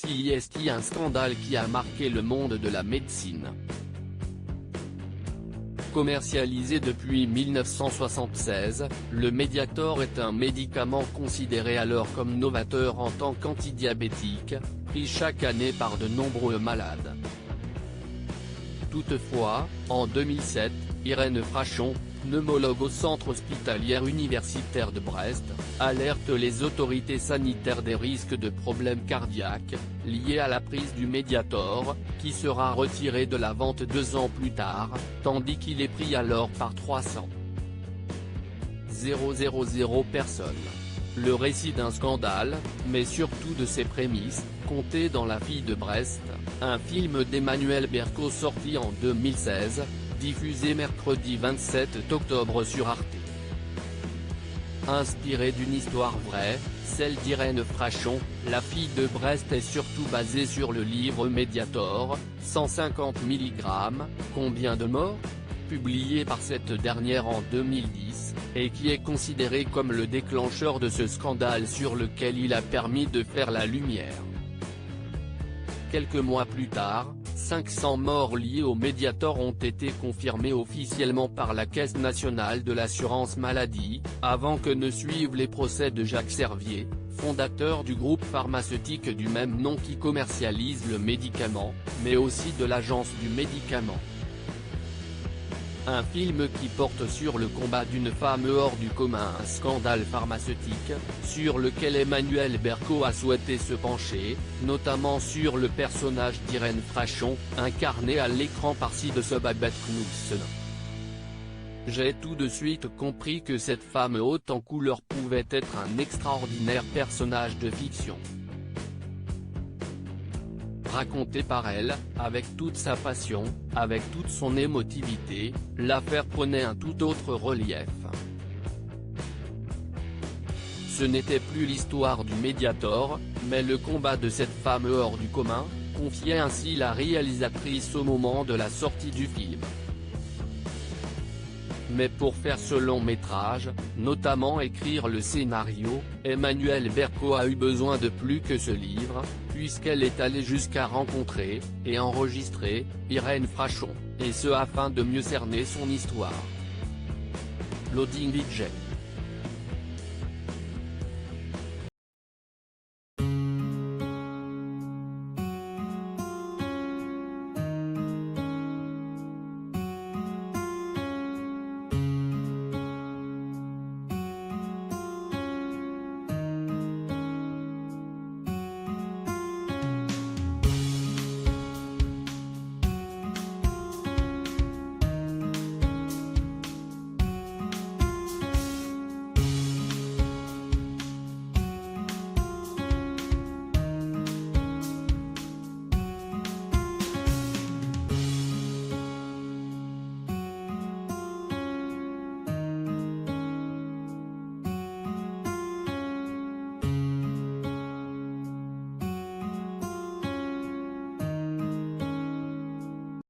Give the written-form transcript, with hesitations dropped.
CIST, un scandale qui a marqué le monde de la médecine. Commercialisé depuis 1976, le Mediator est un médicament considéré alors comme novateur en tant qu'antidiabétique, pris chaque année par de nombreux malades. Toutefois, en 2007, Irène Frachon, pneumologue au centre hospitalier universitaire de Brest, alerte les autorités sanitaires des risques de problèmes cardiaques, liés à la prise du Mediator, qui sera retiré de la vente 2 ans plus tard, tandis qu'il est pris alors par 300 000 personnes. Le récit d'un scandale, mais surtout de ses prémices, conté dans La fille de Brest, un film d'Emmanuel Berco sorti en 2016, diffusé mercredi 27 octobre sur Arte. Inspiré d'une histoire vraie, celle d'Irène Frachon, La fille de Brest est surtout basée sur le livre Mediator, 150 mg, combien de morts ? Publié par cette dernière en 2010, et qui est considéré comme le déclencheur de ce scandale sur lequel il a permis de faire la lumière. Quelques mois plus tard, 500 morts liés au Mediator ont été confirmés officiellement par la Caisse nationale de l'assurance maladie, avant que ne suivent les procès de Jacques Servier, fondateur du groupe pharmaceutique du même nom qui commercialise le médicament, mais aussi de l'Agence du médicament. Un film qui porte sur le combat d'une femme hors du commun, un scandale pharmaceutique, sur lequel Emmanuel Berco a souhaité se pencher, notamment sur le personnage d'Irène Frachon, incarné à l'écran par Babette Knudsen. J'ai tout de suite compris que cette femme haute en couleur pouvait être un extraordinaire personnage de fiction. Racontée par elle, avec toute sa passion, avec toute son émotivité, l'affaire prenait un tout autre relief. Ce n'était plus l'histoire du Mediator, mais le combat de cette femme hors du commun, confiait ainsi la réalisatrice au moment de la sortie du film. Mais pour faire ce long métrage, notamment écrire le scénario, Emmanuel Berco a eu besoin de plus que ce livre, puisqu'elle est allée jusqu'à rencontrer, et enregistrer, Irène Frachon, et ce afin de mieux cerner son histoire. Loading VJ.